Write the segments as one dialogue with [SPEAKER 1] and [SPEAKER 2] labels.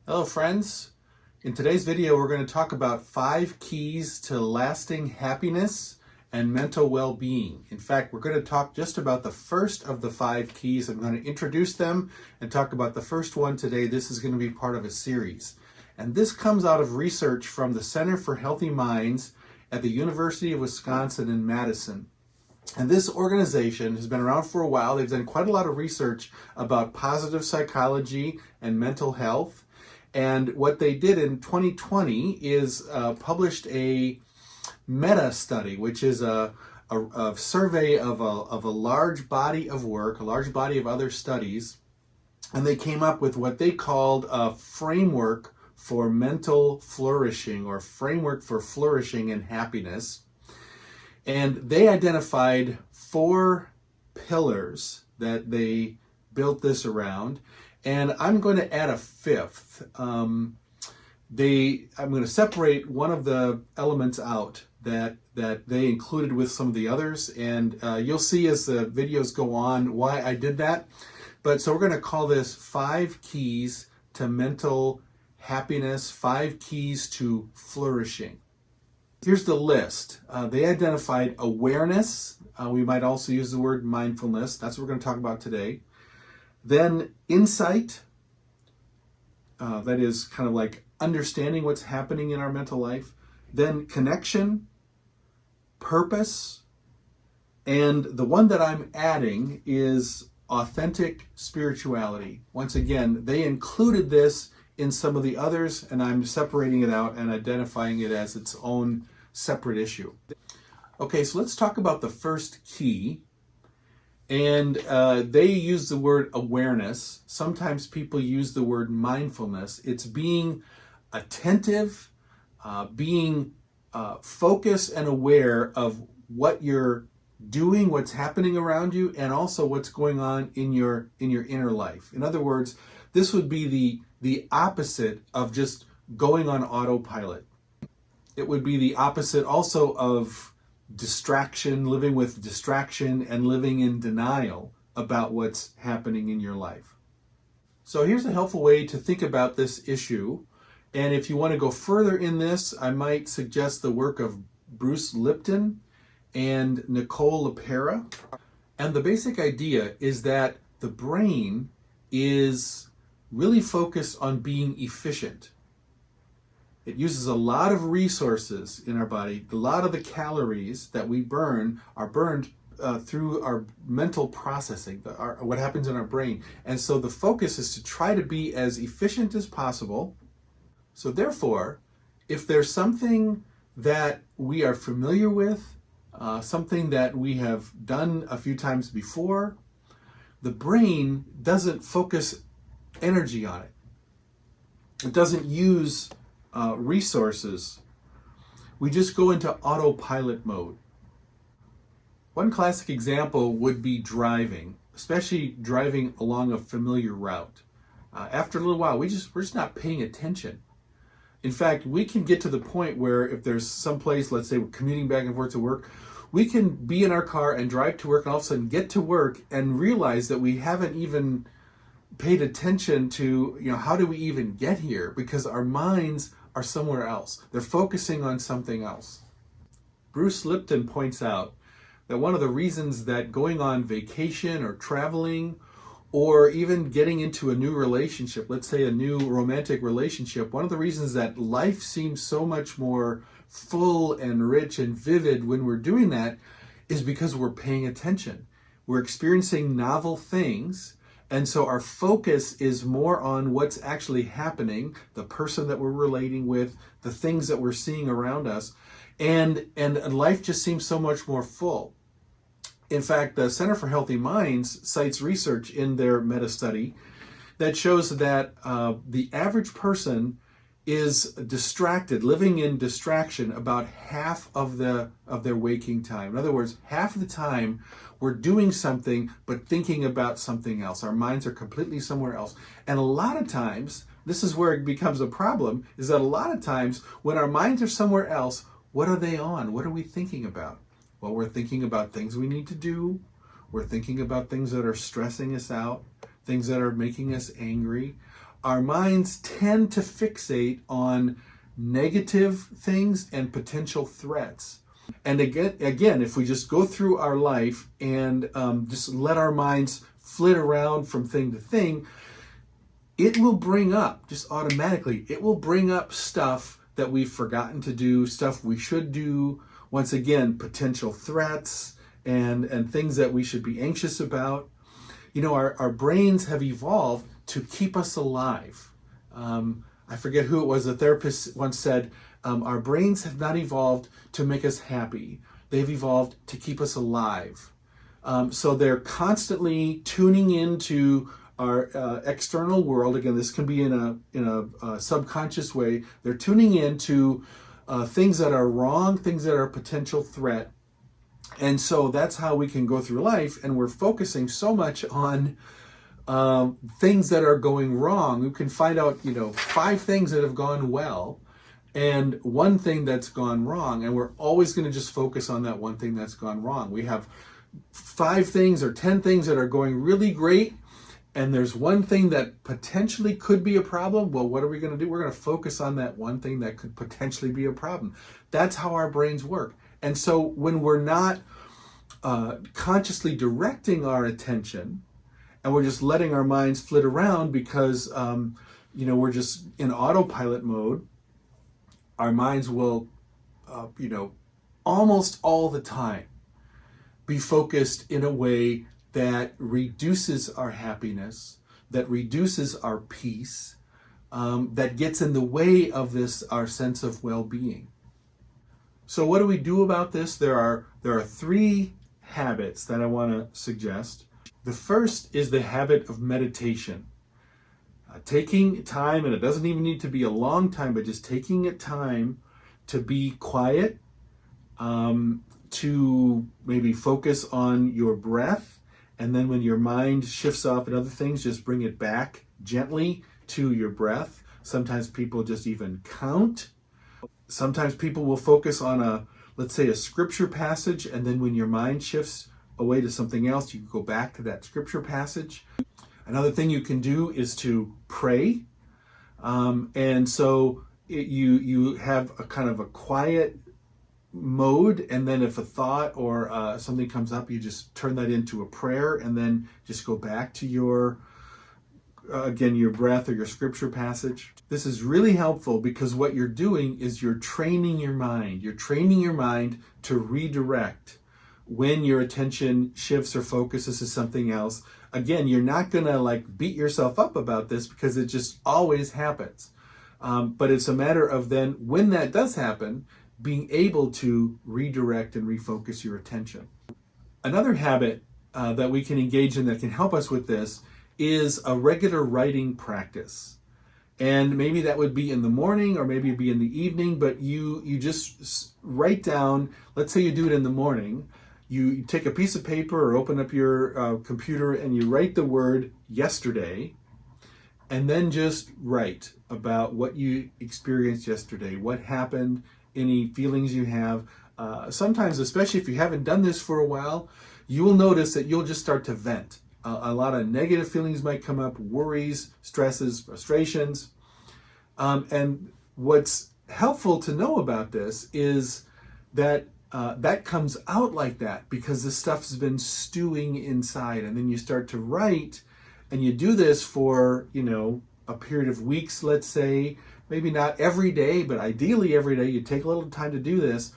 [SPEAKER 1] Hello friends. In today's video we're going to talk about 5 keys to lasting happiness and mental well-being. In fact, we're going to talk just about the first of the 5 keys. I'm going to introduce them and talk about the first one today. This is going to be part of a series. And this comes out of research from the Center for Healthy Minds at the University of Wisconsin in Madison. And this organization has been around for a while. They've done quite a lot of research about positive psychology and mental health. And what they did in 2020 is published a meta study, which is a survey of a large body of work, a large body of other studies. And they came up with what they called a framework for mental flourishing, or framework for flourishing and happiness. And they identified 4 pillars that they built this around. And I'm going to add a 5th. I'm going to separate one of the elements out that they included with some of the others. And you'll see as the videos go on why I did that. But so we're going to call this 5 keys to mental happiness, 5 keys to flourishing. Here's the list. They identified awareness. We might also use the word mindfulness. That's what we're going to talk about today. Then insight, that is kind of like understanding what's happening in our mental life. Then connection, purpose, and the one that I'm adding is authentic spirituality. Once again, they included this in some of the others, and I'm separating it out and identifying it as its own separate issue. Okay, so let's talk about the first key. And they use the word awareness. Sometimes people use the word mindfulness. It's being attentive, being focused and aware of what you're doing, what's happening around you, and also what's going on in your inner life. In other words, this would be the opposite of just going on autopilot. It would be the opposite also of distraction, living with distraction, and living in denial about what's happening in your life. So here's a helpful way to think about this issue. And if you want to go further in this, I might suggest the work of Bruce Lipton and Nicole LePera. And the basic idea is that the brain is really focused on being efficient. It uses a lot of resources in our body. A lot of the calories that we burn are burned through our mental processing, what happens in our brain. And so the focus is to try to be as efficient as possible. So therefore, if there's something that we are familiar with, something that we have done a few times before, the brain doesn't focus energy on it. It doesn't use resources. We just go into autopilot mode. One classic example would be driving, especially driving along a familiar route. After a little while, we're just not paying attention. In fact, we can get to the point where if there's some place, let's say we're commuting back and forth to work, we can be in our car and drive to work and all of a sudden get to work and realize that we haven't even paid attention to, how do we even get here? Because our minds are somewhere else. They're focusing on something else. Bruce Lipton points out that one of the reasons that going on vacation or traveling or even getting into a new relationship, let's say a new romantic relationship, one of the reasons that life seems so much more full and rich and vivid when we're doing that is because we're paying attention. We're experiencing novel things. And so our focus is more on what's actually happening, the person that we're relating with, the things that we're seeing around us, and life just seems so much more full. In fact, the Center for Healthy Minds cites research in their meta-study that shows that the average person is distracted, living in distraction about half of their waking time. In other words, half of the time we're doing something but thinking about something else. Our minds are completely somewhere else. And a lot of times, this is where it becomes a problem, is that a lot of times when our minds are somewhere else, what are they on? What are we thinking about? Well, we're thinking about things we need to do. We're thinking about things that are stressing us out, things that are making us angry. our minds tend to fixate on negative things and potential threats. And again, if we just go through our life and just let our minds flit around from thing to thing, it will bring up, just automatically, it will bring up stuff that we've forgotten to do, stuff we should do. Once again, potential threats and things that we should be anxious about. You know, our brains have evolved to keep us alive. I forget who it was, a therapist once said, our brains have not evolved to make us happy. They've evolved to keep us alive. So they're constantly tuning into our external world. Again, this can be in a subconscious way. They're tuning into things that are wrong, things that are a potential threat. And so that's how we can go through life, and we're focusing so much on things that are going wrong. We can find out, 5 things that have gone well and one thing that's gone wrong, and we're always going to just focus on that one thing that's gone wrong. We have 5 things or 10 things that are going really great, and there's one thing that potentially could be a problem. Well, what are we going to do? We're going to focus on that one thing that could potentially be a problem. That's how our brains work. And so when we're not consciously directing our attention, and we're just letting our minds flit around because, we're just in autopilot mode, our minds will, almost all the time be focused in a way that reduces our happiness, that reduces our peace, that gets in the way of our sense of well-being. So what do we do about this? There are 3 habits that I want to suggest. The first is the habit of meditation. Taking time, and it doesn't even need to be a long time, but just taking time to be quiet, to maybe focus on your breath, and then when your mind shifts off at other things, just bring it back gently to your breath. Sometimes people just even count. Sometimes people will focus on let's say a scripture passage, and then when your mind shifts away to something else, you go back to that scripture passage. Another thing you can do is to pray. And so you have a kind of a quiet mode, and then if a thought or something comes up, you just turn that into a prayer, and then just go back to your breath or your scripture passage. This is really helpful because what you're doing is you're training your mind. You're training your mind to redirect when your attention shifts or focuses to something else. Again, you're not going to beat yourself up about this because it just always happens. But it's a matter of then, when that does happen, being able to redirect and refocus your attention. Another habit that we can engage in that can help us with this is a regular writing practice. And maybe that would be in the morning or maybe it'd be in the evening, but you just write down, let's say you do it in the morning, you take a piece of paper or open up your computer and you write the word yesterday, and then just write about what you experienced yesterday, what happened, any feelings you have. Sometimes, especially if you haven't done this for a while, you will notice that you'll just start to vent. A lot of negative feelings might come up, worries, stresses, frustrations. And what's helpful to know about this is that that comes out like that because this stuff's been stewing inside. And then you start to write, and you do this for, a period of weeks, let's say, maybe not every day, but ideally every day. You take a little time to do this.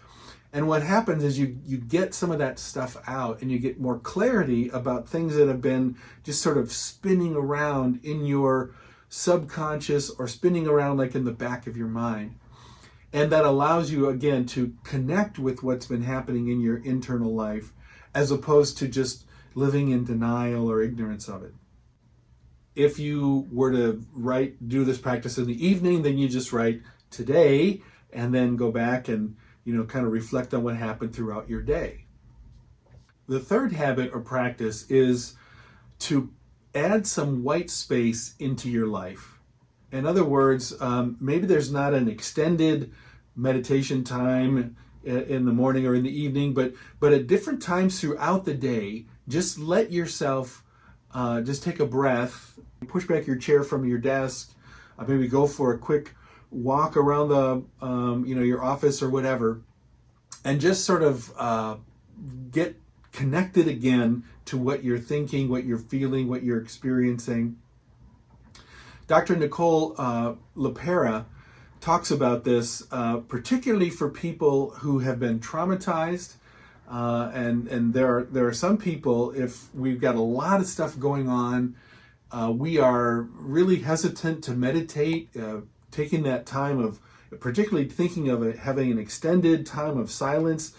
[SPEAKER 1] And what happens is you get some of that stuff out, and you get more clarity about things that have been just sort of spinning around in your subconscious or spinning around in the back of your mind. And that allows you, again, to connect with what's been happening in your internal life, as opposed to just living in denial or ignorance of it. If you were to do this practice in the evening, then you just write today, and then go back and kind of reflect on what happened throughout your day. The third habit or practice is to add some white space into your life. In other words, maybe there's not an extended meditation time in the morning or in the evening, but at different times throughout the day, just let yourself just take a breath, push back your chair from your desk, maybe go for a quick walk around the, your office or whatever, and just sort of get connected again to what you're thinking, what you're feeling, what you're experiencing. Dr. Nicole LePera talks about this, particularly for people who have been traumatized. And there are some people, if we've got a lot of stuff going on, we are really hesitant to meditate, taking that time of, particularly thinking of it, having an extended time of silence,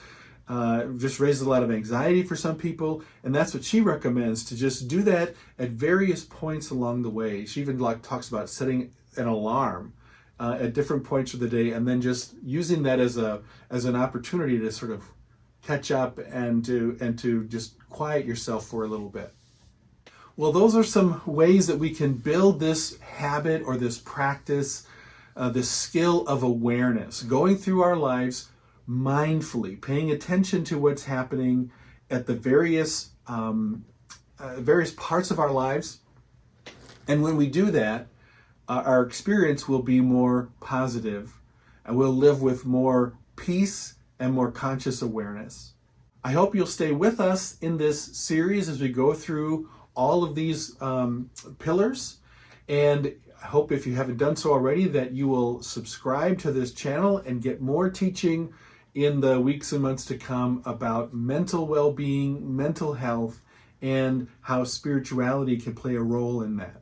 [SPEAKER 1] just raises a lot of anxiety for some people. And that's what she recommends, to just do that at various points along the way. She even talks about setting an alarm at different points of the day, and then just using that as an opportunity to sort of catch up and to just quiet yourself for a little bit. Well, those are some ways that we can build this habit or this practice, this skill of awareness, going through our lives mindfully, paying attention to what's happening at the various parts of our lives. And when we do that, our experience will be more positive, and we'll live with more peace and more conscious awareness. I hope you'll stay with us in this series as we go through all of these pillars. And I hope, if you haven't done so already, that you will subscribe to this channel and get more teaching in the weeks and months to come about mental well-being, mental health, and how spirituality can play a role in that.